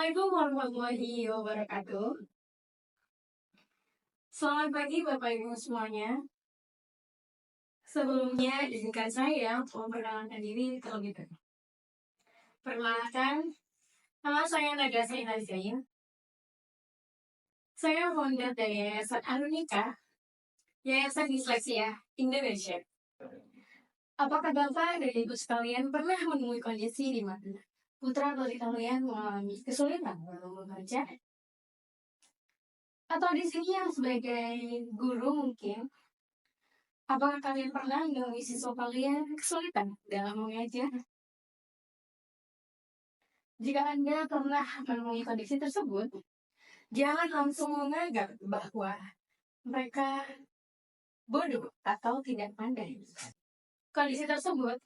Assalamualaikum warahmatullahi wabarakatuh. Selamat pagi Bapak Ibu semuanya. Sebelumnya izinkan saya memperkenalkan diri terlebih dahulu. Perkenalkan, nama saya Nagasih Hazain. Saya founder dari Yayasan Arunika, Yayasan Disleksia Indonesia. Apakah Bapak dan Ibu sekalian pernah menemui kondisi di mana putra putri kalian mengalami kesulitan dalam membaca? Atau di sini yang sebagai guru mungkin, apakah kalian pernah menemui siswa kalian kesulitan dalam mengajar? Jika Anda pernah menemui kondisi tersebut, jangan langsung menganggap bahwa mereka bodoh atau tidak pandai. Kondisi tersebut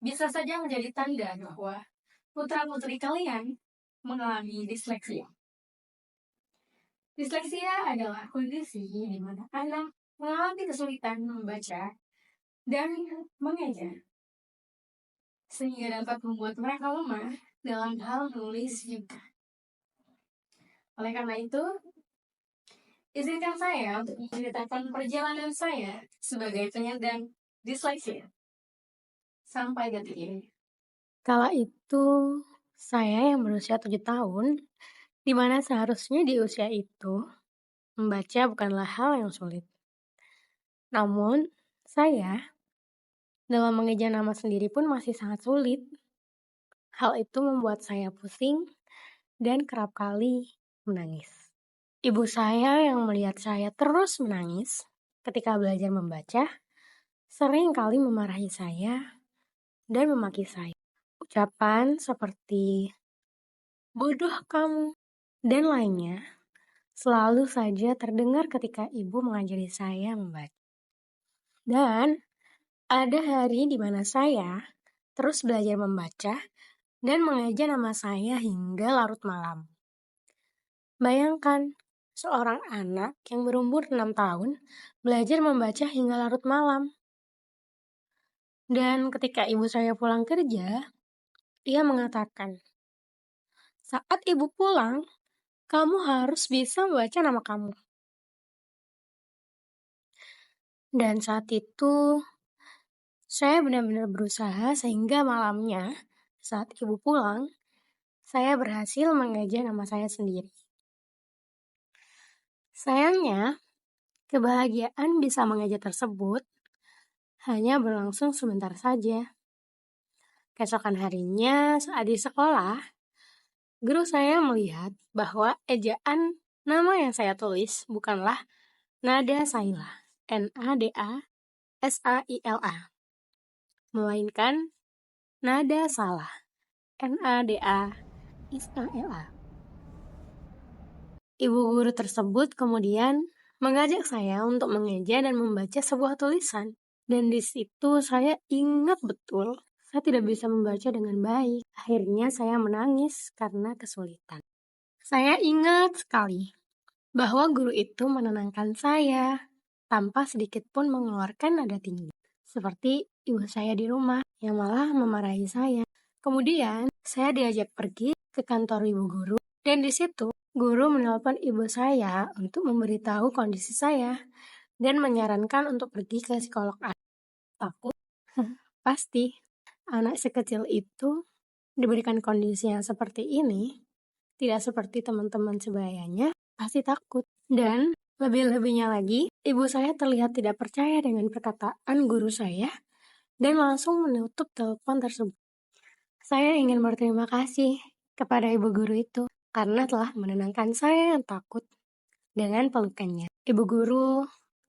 bisa saja menjadi tanda bahwa putra-putri kalian mengalami disleksia. Disleksia adalah kondisi di mana anak mengalami kesulitan membaca dan mengajar, sehingga dapat membuat mereka lemah dalam hal menulis juga. Oleh karena itu, izinkan saya untuk menceritakan perjalanan saya sebagai penyandang disleksia sampai detik ini. Kala itu, saya yang berusia 7 tahun, di mana seharusnya di usia itu, membaca bukanlah hal yang sulit. Namun, saya dalam mengeja nama sendiri pun masih sangat sulit. Hal itu membuat saya pusing dan kerap kali menangis. Ibu saya yang melihat saya terus menangis ketika belajar membaca, sering kali memarahi saya dan memaki saya. Ucapan seperti "bodoh kamu" dan lainnya selalu saja terdengar ketika ibu mengajari saya membaca. Dan ada hari di mana saya terus belajar membaca dan mengeja nama saya hingga larut malam. Bayangkan, seorang anak yang berumur 6 tahun belajar membaca hingga larut malam. Dan ketika ibu saya pulang kerja, ia mengatakan, "Saat ibu pulang, kamu harus bisa membaca nama kamu." Dan saat itu, saya benar-benar berusaha sehingga malamnya, saat ibu pulang, saya berhasil mengeja nama saya sendiri. Sayangnya, kebahagiaan bisa mengeja tersebut hanya berlangsung sebentar saja. Keesokan harinya, saat di sekolah, guru saya melihat bahwa ejaan nama yang saya tulis bukanlah Nada Saila, N-A-D-A-S-A-I-L-A, melainkan Nada Salah, N-A-D-A-S-A-L-A. Ibu guru tersebut kemudian mengajak saya untuk mengeja dan membaca sebuah tulisan. Dan di situ saya ingat betul, saya tidak bisa membaca dengan baik. Akhirnya saya menangis karena kesulitan. Saya ingat sekali bahwa guru itu menenangkan saya tanpa sedikit pun mengeluarkan nada tinggi. Seperti ibu saya di rumah yang malah memarahi saya. Kemudian saya diajak pergi ke kantor ibu guru dan di situ guru menelpon ibu saya untuk memberitahu kondisi saya dan menyarankan untuk pergi ke psikolog anak. Takut? Pasti. Anak sekecil itu diberikan kondisi yang seperti ini, tidak seperti teman-teman sebayanya, pasti takut. Dan lebih-lebihnya lagi, ibu saya terlihat tidak percaya dengan perkataan guru saya dan langsung menutup telepon tersebut. Saya ingin berterima kasih kepada ibu guru itu karena telah menenangkan saya yang takut dengan pelukannya. Ibu guru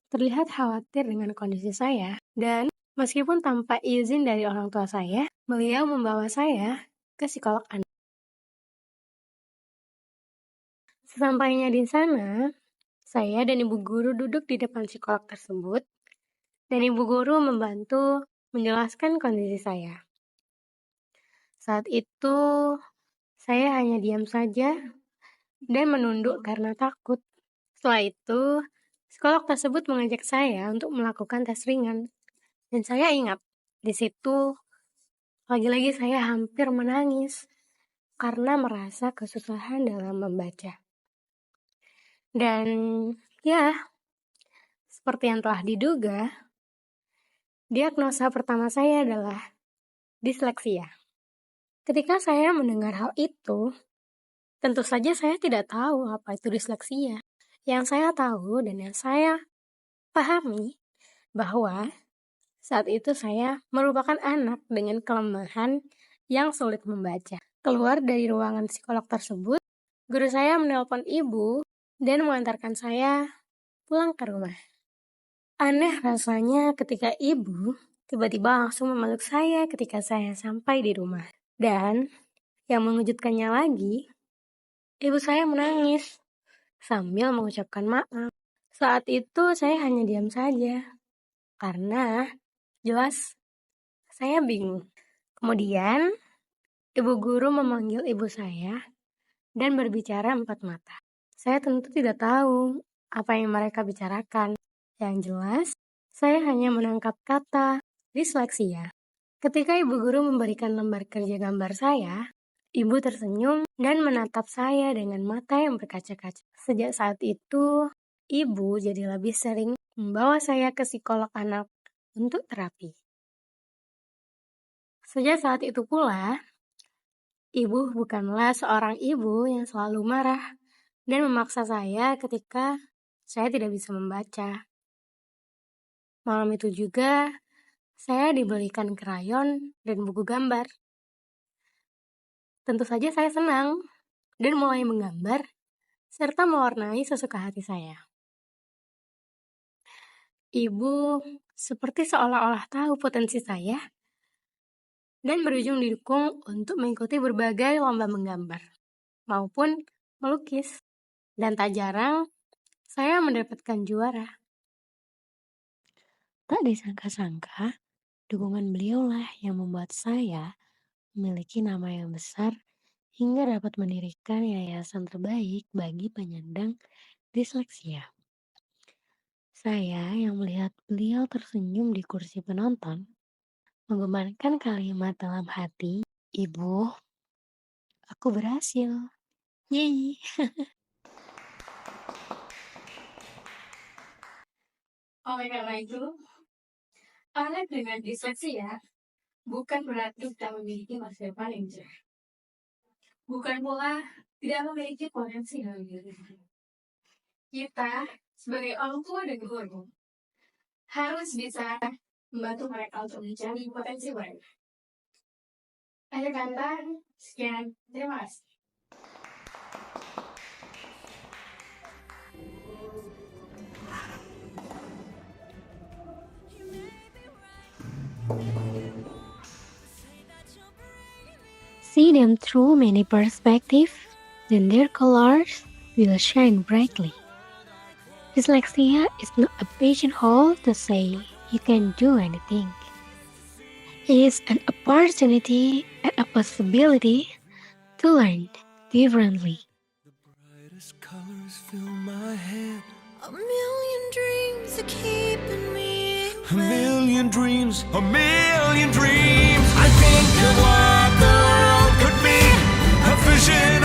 terlihat khawatir dengan kondisi saya dan meskipun tanpa izin dari orang tua saya, beliau membawa saya ke psikolog anak. Sesampainya di sana, saya dan ibu guru duduk di depan psikolog tersebut dan ibu guru membantu menjelaskan kondisi saya. Saat itu, saya hanya diam saja dan menunduk karena takut. Setelah itu, psikolog tersebut mengajak saya untuk melakukan tes ringan. Dan saya ingat, di situ lagi-lagi saya hampir menangis karena merasa kesusahan dalam membaca. Dan ya, seperti yang telah diduga, diagnosa pertama saya adalah disleksia. Ketika saya mendengar hal itu, tentu saja saya tidak tahu apa itu disleksia. Yang saya tahu dan yang saya pahami bahwa saat itu saya merupakan anak dengan kelemahan yang sulit membaca. Keluar dari ruangan psikolog tersebut, guru saya menelpon ibu dan mengantarkan saya pulang ke rumah. Aneh rasanya ketika ibu tiba-tiba langsung memeluk saya ketika saya sampai di rumah. Dan yang mengejutkannya lagi, ibu saya menangis sambil mengucapkan maaf. Saat itu saya hanya diam saja karena jelas saya bingung. Kemudian ibu guru memanggil ibu saya dan berbicara empat mata. Saya tentu tidak tahu apa yang mereka bicarakan. Yang jelas, saya hanya menangkap kata disleksia. Ketika ibu guru memberikan lembar kerja gambar saya, ibu tersenyum dan menatap saya dengan mata yang berkaca-kaca. Sejak saat itu, ibu jadi lebih sering membawa saya ke psikolog anak untuk terapi. Sejak saat itu pula, ibu bukanlah seorang ibu yang selalu marah dan memaksa saya ketika saya tidak bisa membaca. Malam itu juga, saya dibelikan krayon dan buku gambar. Tentu saja saya senang dan mulai menggambar serta mewarnai sesuka hati saya. Ibu seperti seolah-olah tahu potensi saya dan berujung didukung untuk mengikuti berbagai lomba menggambar maupun melukis. Dan tak jarang saya mendapatkan juara. Tak disangka-sangka, dukungan beliaulah yang membuat saya memiliki nama yang besar hingga dapat mendirikan yayasan terbaik bagi penyandang disleksia. Saya yang melihat beliau tersenyum di kursi penonton, menggemparkan kalimat dalam hati, "Ibu, aku berhasil." Yeay. Oleh karena itu, anak dengan disleksia bukan berarti tak memiliki masa depan yang cerah. Bukan pula tidak memiliki potensi dalam dirinya. Kita sebagai orang tua dan guru harus bisa membantu mereka untuk mencari potensi mereka. Akhir kata, sekian, terima kasih. See them through many perspectives, then their colors will shine brightly. Dyslexia is not a pigeonhole to say you can do anything. It is an opportunity and a possibility to learn differently. The brightest colors fill my head. A million dreams are keeping me awake. A million dreams, a million dreams. I think of what the world could be. A vision